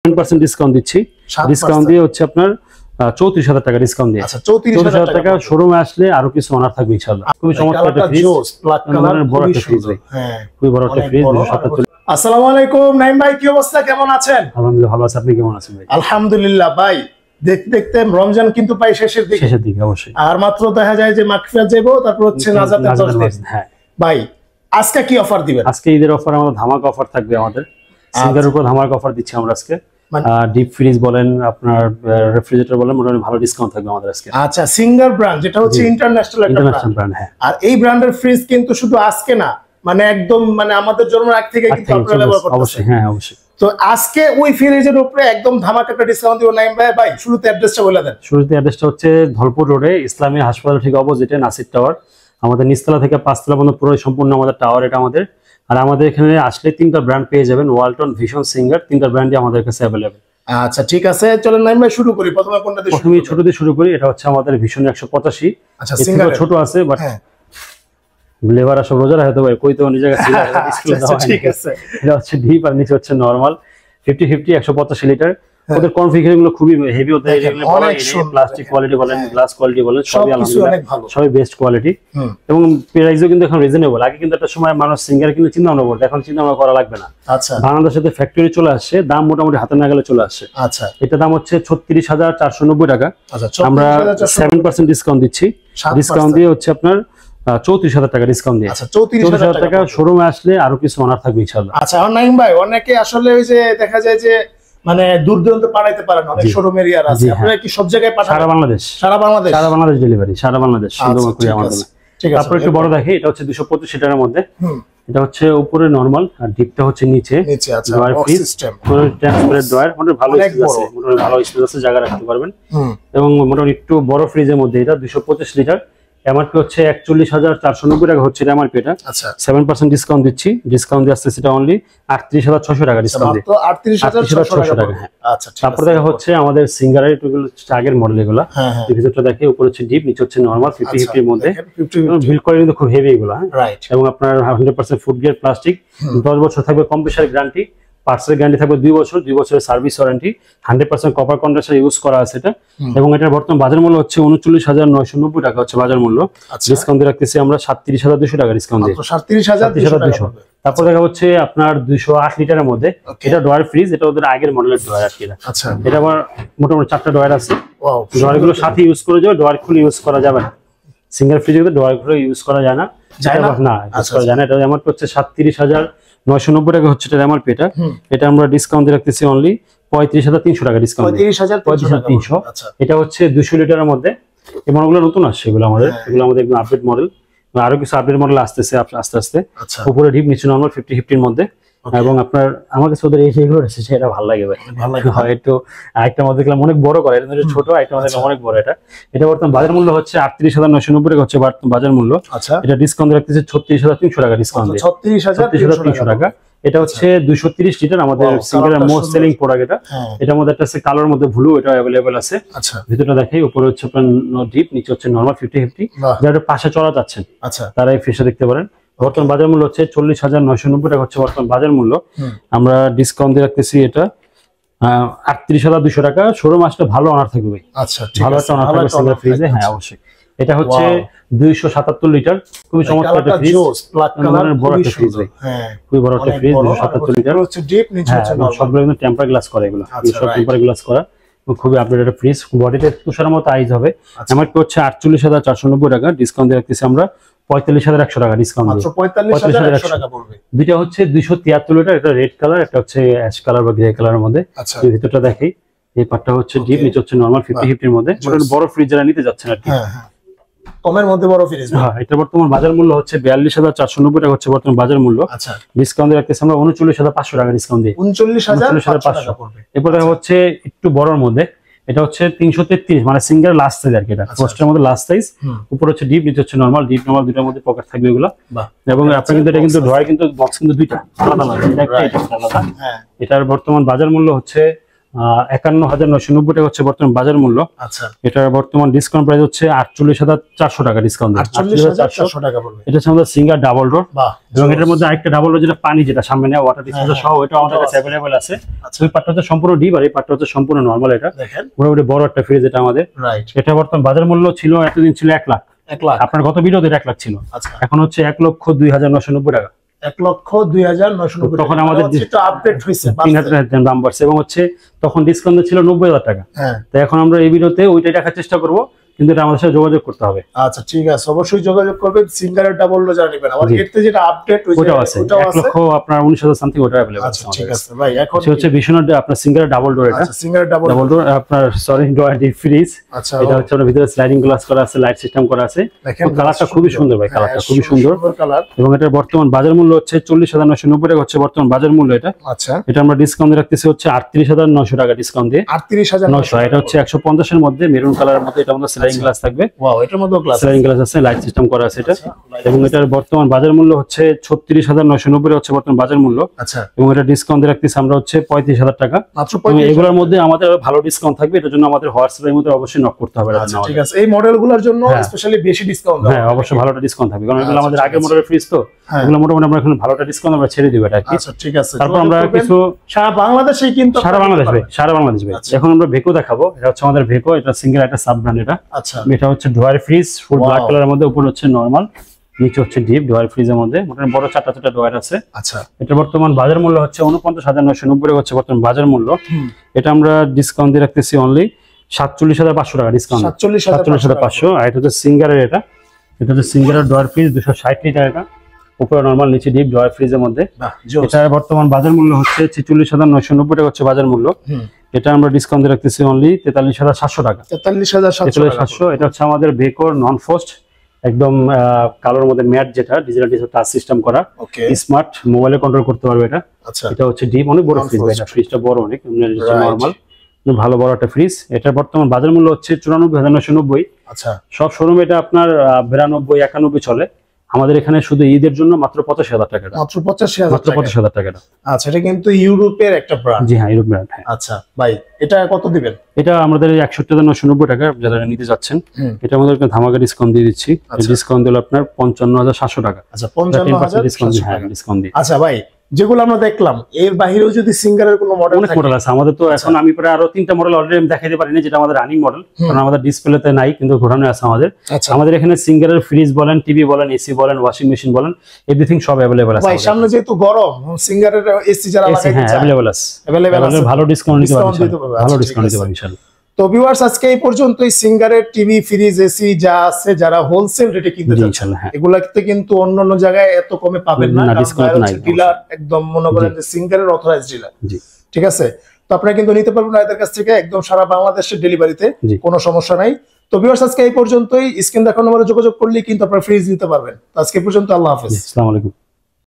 7% discount দিচ্ছি। Discount দিয়ে হচ্ছে আপনার 34,000 টাকা ডিসকাউন্ট দিয়ে। আচ্ছা 34,000 টাকা শোরুমে আসলে আরো কিছু অনার থাকবে ইনশাআল্লাহ। খুবই চমৎকার একটা ফ্রিজ, ব্ল্যাক কালার বড় একটা ফ্রিজ ভাই। হ্যাঁ খুবই বড় একটা ফ্রিজ 277। আসসালামু আলাইকুম নাইম ভাই, কি অবস্থা, কেমন আছেন? আলহামদুলিল্লাহ ভালো আছি, আপনি কেমন আছেন ভাই? আলহামদুলিল্লাহ ভাই, দেখতে দেখতে রমজান কিন্তু পাই শেষের দিকে অবশ্যই। আর মাত্র দেখা যায় যে মাগফিরাত যাবো, তারপর হচ্ছে নাজাতের 10 দিন। হ্যাঁ ভাই, আজকে কি অফার দিবেন? আজকে ঈদের অফার আমাদের ধামাকা অফার থাকবে। আমাদের সিঙ্গার উপর ধামাকা অফার দিচ্ছি আমরা আজকে। ডিপ ফ্রিজ বলেন, আপনার রেফ্রিজারেটর বলেন, মোটামুটি ভালো ডিসকাউন্ট থাকবে আমাদের আজকে। আচ্ছা, সিঙ্গার ব্র্যান্ড যেটা হচ্ছে ইন্টারন্যাশনাল একটা ব্র্যান্ড। হ্যাঁ, আর এই ব্র্যান্ডের ফ্রিজ কিন্তু শুধু আজকে না, মানে একদম মানে আমাদের জন্মের আগ থেকে কিন্তু আপনারা ব্যবহার করতেছেন। অবশ্যই, হ্যাঁ অবশ্যই। তো আজকে ওই ফ্রিজের উপরে একদম ধামাকা একটা ডিসকাউন্ট দিব নাইম ভাই। ভাই শুরুতে অ্যাড্রেসটা বলে দেন। শুরুতে অ্যাড্রেসটা হচ্ছে ধলপুর রোডে ইসলামী হাসপাতাল ঠিক অপোজিটে নাসির টাওয়ার। আমাদের নিচতলা থেকে 5 তলা পর্যন্ত পুরো সম্পূর্ণ আমাদের টাওয়ার এটা আমাদের। আর আমাদের এখানে আসলে 3টা ব্র্যান্ড পেয়ে যাবেন, ওয়ালটন, ভিশন, সিঙ্গার, 3টা ব্র্যান্ডই আমাদের কাছে अवेलेबल। আচ্ছা ঠিক আছে, চলেন নাইম ভাই শুরু করি। প্রথমে কোনটা দিয়ে শুরু করি? ছোট দিয়ে শুরু করি। এটা হচ্ছে আমাদের ভিশন 185। আচ্ছা সিঙ্গার ছোট আছে বাট লেবার সব রোজার হয়তো ভাই কই তো নিজে কাছে স্কুলে দাও। ঠিক আছে, এটা হচ্ছে ডিপ আর নিচে হচ্ছে নরমাল 50-50 185 লিটার। ওদের কনফিগারেশন গুলো খুবই হেভি হতে হয়, এগুলো বড় প্লাস্টিক কোয়ালিটি বলেন, গ্লাস কোয়ালিটি বলেন, সবই আলহামদুলিল্লাহ সবই বেস্ট কোয়ালিটি। এবং প্রাইসও কিন্তু এখন রিজনেবল। আগে কিন্তু একটা সময় মানুষ সিঙ্গার কিন্তু চিন্তা ভাবনা করতো, এখন চিন্তা ভাবনা করা লাগবে না। আচ্ছা, বাংলাদেশের সাথে ফ্যাক্টরি চলে আসছে, দাম মোটামুটি হাতে নাগালে চলে আসছে। আচ্ছা, এটা দাম হচ্ছে 36,490 টাকা। আমরা 7% ডিসকাউন্ট দিচ্ছি। ডিসকাউন্ট দিয়ে হচ্ছে আপনার 34,000 টাকা ডিসকাউন্ট দিয়ে। আচ্ছা 34,000 টাকা শোরুমে আসলে আরো কিছু অনার থাকবে ইনশাআল্লাহ। আচ্ছা নাইম ভাই, অনেকে আসলে ওই যে দেখা যায় যে মানে দূর দূরান্ত পাঠাইতে পারেন, অনেক শোরুম এরিয়া আছে, আপনারা কি সব জায়গায় পাঠান? সারা বাংলাদেশ ডেলিভারি, সারা বাংলাদেশ সুন্দর করে আমাদের। ঠিক আছে, তারপর একটু বড় দেখি। এটা হচ্ছে 225 লিটারের মধ্যে। এটা হচ্ছে উপরে নরমাল আর ডিপটা হচ্ছে নিচে। আচ্ছা, ড্রয়ার সিস্টেম, পুরো ট্রান্সপারেন্ট ড্রয়ার, মোটামুটি ভালো স্পেস আছে, মোটামুটি ভালো স্পেস আছে, জায়গা রাখতে পারবেন। এবং মোটামুটি একটু বড় ফ্রিজের মধ্যে এটা 225 লিটার। এমআরপি হচ্ছে 41,490 টাকা হচ্ছে এমআরপি এটা। আচ্ছা 7% ডিসকাউন্ট দিচ্ছি। ডিসকাউন্ট দিয়ে আসছে সেটা অনলি 38,600 টাকা ডিসকাউন্ট দিয়ে। মাত্র 38,600 টাকা। হ্যাঁ আচ্ছা ঠিক আছে। তারপর দেখা হচ্ছে আমাদের সিঙ্গারের এগুলো আগের মডেল এগুলো। এই ভিতরটা দেখে উপরে হচ্ছে ডিপ, নিচে হচ্ছে নরমাল 50-50 এর মধ্যে। বিল্ড কোয়ালিটি কিন্তু খুব হেভি এগুলো। হ্যাঁ রাইট। এবং আপনার 100% ফুড গ্রেড প্লাস্টিক, 10 বছর থাকবে কম্প্রেসার গ্যারান্টি, পার্টসের গ্যারান্টি থাকবে 2 বছর, 2 বছরের service warranty, 100% copper condenser use করা আছে এটা। এবং এটার বর্তমান বাজার মূল্য হচ্ছে 39,990 টাকা হচ্ছে বাজার মূল্য। ডিসকাউন্ট দিয়ে রাখতেছি আমরা 37,200 টাকা ডিসকাউন্ট দিয়ে। 37,200। তারপর দেখা হচ্ছে আপনার 208 লিটারের মধ্যে এটা ড্রয়ার ফ্রিজ, এটা ওদের আগের মডেলের ড্রয়ার আর কি। আচ্ছা এটা আবার মোটামুটি 4টা ড্রয়ার আছে। ড্রয়ার গুলো সাথে ইউজ করে যাবে, ড্রয়ার খুলে ইউজ করা যাবে না। সিঙ্গেল ফ্রিজে ড্রয়ার গুলো ইউজ করা যায় না, না ইউজ করা যায় না। এটা আমার হচ্ছে 37,990 টাকা হচ্ছে এটা এমআরপি এটা। এটা আমরা ডিসকাউন্ট দিয়ে রাখতেছি অনলি 35,300 টাকা ডিসকাউন্ট। 35,300। এটা হচ্ছে 200 লিটারের মধ্যে। এই মডেলগুলো নতুন আসছে, এগুলো আমাদের একদম আপডেট মডেল। আরো কিছু আপডেট মডেল আসতেছে আস্তে আস্তে। উপরে ডিপ, নিচে নরমাল 50-50 এর মধ্যে। এবং আপনার আমার কাছে ওদের এই যেগুলো আছে সেটা ভালো লাগে ভাই, ভালো লাগে। হয় একটু আরেকটা মধ্যে দেখলাম অনেক বড় করে, এটা ছোট, আরেকটা মধ্যে অনেক বড়। এটা বর্তমান বাজার মূল্য হচ্ছে 38,990 টাকা হচ্ছে বাজার মূল্য। এটা ডিসকাউন্ট রাখতেছে 36,300 টাকা ডিসকাউন্ট দিয়ে। 36,300 টাকা। এটা হচ্ছে 230 লিটার আমাদের সিঙ্গারের মোস্ট সেলিং প্রোডাক্ট এটা। এটার মধ্যে একটা আছে কালার মধ্যে ব্লু, এটা अवेलेबल আছে। আচ্ছা ভিতরটা দেখাই। উপরে হচ্ছে আপনার ডিপ, নিচে হচ্ছে নরমাল 50-50। যারা পাশে চলা যাচ্ছেন আচ্ছা তারা এই ফ্রিজটা দেখতে পারেন। বর্তমান বাজার মূল্য হচ্ছে 40,990 টাকা হচ্ছে বর্তমান বাজার মূল্য। আমরা ডিসকাউন্ট দিয়ে রাখতেছি এটা 38,200 টাকা। শোরুম আসলে ভালো অনার থাকবে ভাই। আচ্ছা ভালো একটা অনার থাকবে সিঙ্গার ফ্রিজে। হ্যাঁ অবশ্যই। এটা হচ্ছে 277 লিটার, খুবই চমৎকার একটা ফ্রিজ, ব্ল্যাক কালার বড় একটা ফ্রিজ ভাই। হ্যাঁ খুবই বড় একটা ফ্রিজ, 277 লিটার হচ্ছে ডিপ, নিচে হচ্ছে নরমাল। সবগুলো কিন্তু টেম্পার গ্লাস করা, এগুলো সব টেম্পার গ্লাস করা। খুবই আপডেটেড একটা ফ্রিজ। বডিতে তুষারের মতো আইজ হবে। এমআরপি হচ্ছে 48,490 টাকা। ডিসকাউন্ট দিয়ে রাখতেছি আমরা 45,100 টাকা ডিসকাউন্ট দিয়ে। 45,100 টাকা পড়বে। দুইটা হচ্ছে 273 লিটার, এটা রেড কালার, একটা হচ্ছে অ্যাশ কালার বা গ্রে কালারের মধ্যে। এই ভিতরটা দেখাই। এই পার্টটা হচ্ছে ডিপ, নিচে হচ্ছে নরমাল 50-50 এর মধ্যে। বড় ফ্রিজ যারা নিতে যাচ্ছেন আর কি, কমের মধ্যে বড় ফ্রিজ। হ্যাঁ এটা বর্তমান বাজার মূল্য হচ্ছে 42,490 টাকা হচ্ছে বর্তমান বাজার মূল্য। আচ্ছা ডিসকাউন্ট রাখতেছি আমরা 39,500 টাকা ডিসকাউন্ট দিয়ে। 39,500 পড়বে। এরপরে হচ্ছে একটু বড়র মধ্যে, এটা হচ্ছে 333 মানে সিঙ্গেল লাস্ট সাইজ আর কি। এটা পোস্টের মধ্যে লাস্ট সাইজ। উপরে হচ্ছে ডিপ, নিচে হচ্ছে নরমাল। ডিপ নরমাল দুটোর মধ্যে পকেট থাকবে এগুলো। এবং আপনি কিন্তু এটা কিন্তু ড্রয়ার কিন্তু বক্স কিন্তু দুইটা আলাদা আলাদা, এটা একটা এটা আলাদা। এটার বর্তমান বাজার মূল্য হচ্ছে ৫১,৯৯০ টাকা হচ্ছে বর্তমান বাজার মূল্য। আচ্ছা, এটা বর্তমান ডিসকাউন্ট প্রাইস হচ্ছে ৪৮,৪০০ টাকা ডিসকাউন্ট। ৪৮,৪০০ টাকা পড়বে। এটা হচ্ছে আমাদের সিঙ্গার ডাবল ডোর, এবং এটার মধ্যে আরেকটা ডাবল ডোর যেটা পানি, যেটা সামনে নেওয়া ওয়াটার ডিসপেন্সার সহ, এটা আমাদের কাছে अवेलेबल আছে। ওই পার্টটা হচ্ছে সম্পূর্ণ ডিপ, আর এই পার্টটা হচ্ছে সম্পূর্ণ নরমাল। এটা দেখেন মোটামুটি বড় একটা ফ্রিজ এটা আমাদের। এটা বর্তমান বাজার মূল্য ছিল, এতদিন ছিল ১ লাখ। আপনার গত ভিডিওতে ১ লাখ ছিল, এখন হচ্ছে ১,০২,৯৯০ টাকা। ১,০২,৯৯০ তখন আমাদের আপডেট হয়েছে ৩,০০০ দাম বাড়ছে, এবং হচ্ছে তখন ডিসকাউন্ট ছিল ৯০,০০০ টাকা। তো এখন আমরা এই ভিডিওতে ওইটাই রাখার চেষ্টা করব, কিন্তু এটা আমাদের সাথে যোগাযোগ করতে হবে। আচ্ছা ঠিক আছে, অবশ্যই যোগাযোগ করবেন। সিঙ্গারের ডাবল ডোর জানা নেবেন। আমার এতে যেটা আপডেট হয়েছে ওটাও আছে, ১ লক্ষ আপনার ১৯,০০০ সামথিং ওটা अवेलेबल আছে। ঠিক আছে ভাই, এখন হচ্ছে বিশ্বনাথ আপনার সিঙ্গারের ডাবল ডোর। এটা সিঙ্গারের ডাবল ডোর আপনার সরি ডোর ডিপ ফ্রিজ। আচ্ছা, এটা হচ্ছে আপনার ভিতরে স্লাইডিং গ্লাস করা আছে, লাইট সিস্টেম করা আছে। কালারটা খুবই সুন্দর ভাই, কালারটা খুবই সুন্দর কালার। এবং এটার বর্তমান বাজার মূল্য হচ্ছে ৪০,৯৯০ টাকা হচ্ছে বর্তমান বাজার মূল্য এটা। আচ্ছা, এটা আমরা ডিসকাউন্ট রাখতেছি হচ্ছে ৩৮,৯০০ টাকা ডিসকাউন্ট দিয়ে। ৩৮,৯০০। এটা হচ্ছে ১৫০ এর মধ্যে মেরুন কালারের মধ্যে। এটা আমাদের স্লাইডিং গ্লাস থাকবে। ওয়াও, এটার মধ্যে স্লাইডিং গ্লাস আছে, লাইট সিস্টেম করা আছে এটা। এবং এটার বর্তমান বাজার মূল্য হচ্ছে ৩৬,৯৯০ হচ্ছে বর্তমান বাজার মূল্য। আচ্ছা, এবং এটা ডিসকাউন্ট রাখতেছি আমরা হচ্ছে ৩৫,০০০ টাকা মাত্র। এগুলোর মধ্যে আমাদের ভালো ডিসকাউন্ট থাকবে, এটার জন্য আমাদের হোয়াটসঅ্যাপের মধ্যে অবশ্যই নক করতে হবে। ঠিক আছে, এই মডেলগুলোর জন্য স্পেশালি বেশি ডিসকাউন্ট। হ্যাঁ, অবশ্যই ভালোটা ডিসকাউন্ট থাকবে, কারণ এগুলো আমাদের আগের মডেলের ফ্রিজ তো। এগুলো মোটামুটি আমরা এখন ভালোটা ডিসকাউন্ট আমরা ছেড়ে দিব এটা কি। আচ্ছা ঠিক আছে, তারপর আমরা কিছু সারা বাংলাদেশে, কিন্তু সারা বাংলাদেশ ভাই, সারা বাংলাদেশ ভাই। এখন আমরা ভেকো দেখাবো। এটা হচ্ছে আমাদের ভেকো, এটা সিঙ্গেল একটা সাব ব্র্যান্ড এটা। আচ্ছা, এটা হচ্ছে ডোয়ার ফ্রিজ, ফুল ব্ল্যাক কালারের মধ্যে, উপরে হচ্ছে নরমাল, নিচে হচ্ছে ডিপ। ডোয়ার ফ্রিজের মধ্যে মোটামুটি বড় ৪টা ডোয়ার আছে। আচ্ছা, এটা বর্তমান বাজার মূল্য হচ্ছে ৪৯,৯৯০ হচ্ছে বর্তমান বাজার মূল্য। এটা আমরা ডিসকাউন্ট দিয়ে রাখতেছি অনলি ৪৭,৫০০ টাকা ডিসকাউন্ট। ৪৭,৫০০। আর এটা হচ্ছে সিঙ্গারের, এটা হচ্ছে সিঙ্গারের ডোয়ার ফ্রিজ ২৬০ লিটার। এটা উপরে নরমাল, নিচে ডিপ, ডোয়ার ফ্রিজের মধ্যে। এটা বর্তমান বাজার মূল্য হচ্ছে ৪৬,৯৯০ টাকা হচ্ছে বাজার মূল্য। এটা আমরা ডিসকাউন্ট দিয়ে রাখতেছি অনলি ৪৩,৭০০ টাকা। ৪৩,৭০০। এটা হচ্ছে আমাদের ভেকোর নন ফ্রস্ট, একদম কালোর মধ্যে ম্যাট, যেটা ডিজিটাল টাচ সিস্টেম করা, স্মার্ট মোবাইলে কন্ট্রোল করতে পারবে এটা। এটা হচ্ছে ডিপ, অনেক বড় ফ্রিজ, এটা ফ্রিজটা বড় অনেক, নরমাল ভালো বড় একটা ফ্রিজ। এটার বর্তমান বাজার মূল্য হচ্ছে ৯৪,৯৯০। আচ্ছা, সব শোরুমে এটা আপনার ৯২, ৯১ চলে। আমাদের এখানে শুধু ঈদের জন্য মাত্র ৮৫,০০০ টাকা। মাত্র ৮৫,০০০ টাকা। আচ্ছা, এটা কিন্তু ইউরোপের একটা ব্র্যান্ড। জি হ্যাঁ, ইউরোপ ব্র্যান্ড। আচ্ছা ভাই, এটা কত দিবেন? এটা আমাদের ৬১,৯৯০ টাকা যারা নিতে যাচ্ছেন। এটা আমাদের ধামাকা ডিসকাউন্ট দিয়ে দিচ্ছি। ডিসকাউন্ট দিল আপনার ৫৫,৭০০ টাকা। আচ্ছা, ৫৫,০০০ ডিসকাউন্ট দিয়ে। আচ্ছা ভাই, যেগুলো আমরা দেখলাম এর বাইরেও যদি সিঙ্গারের কোনো মডেল, অনেক মডেল আছে আমাদের। তো এখন আমি প্রায় আরো ৩টা মডেল অলরেডি আমি দেখাইতে পারি না, যেটা আমাদের রানিং মডেল, কারণ আমাদের ডিসপ্লেতে নাই, কিন্তু ঘোরানো আছে আমাদের। আমাদের এখানে সিঙ্গারের ফ্রিজ বলেন, টিভি বলেন, এসি বলেন, ওয়াশিং মেশিন বলেন, এভরিথিং সব अवेलेबल আছে। ভাই সামনে যেহেতু গরম, সিঙ্গারের এসি যারা লাগাইতে চায় अवेलेबल আছে, ভালো ডিসকাউন্ট দিতে পারবেন, ভালো ডিসকাউন্ট দিতে পারবেন ইনশাআল্লাহ। তো ভিউয়ার্স, আজকে এই পর্যন্তই। সিঙ্গারের টিভি, ফ্রিজ, এসি যা আছে, যারা হোলসেল রেটে কিনতে চাচ্ছেন, এগুলাতে কিন্তু অন্যান্য জায়গায় এত কমে পাবেন না, ডিলার একদম মনে করেন যে সিঙ্গারের অথরাইজড ডিলার। ঠিক আছে, তো আপনারা কিন্তু নিতে পারবেন এদের কাছ থেকে একদম সারা বাংলাদেশের ডেলিভারিতে, কোনো সমস্যা নাই। তো ভিউয়ার্স, আজকে এই পর্যন্তই। স্ক্রিন দেখানো নম্বরে যোগাযোগ করলেই কিন্তু আপনারা ফ্রিজ নিতে পারবেন। আজকে পর্যন্ত, আল্লাহ হাফেজ, আসসালামু আলাইকুম।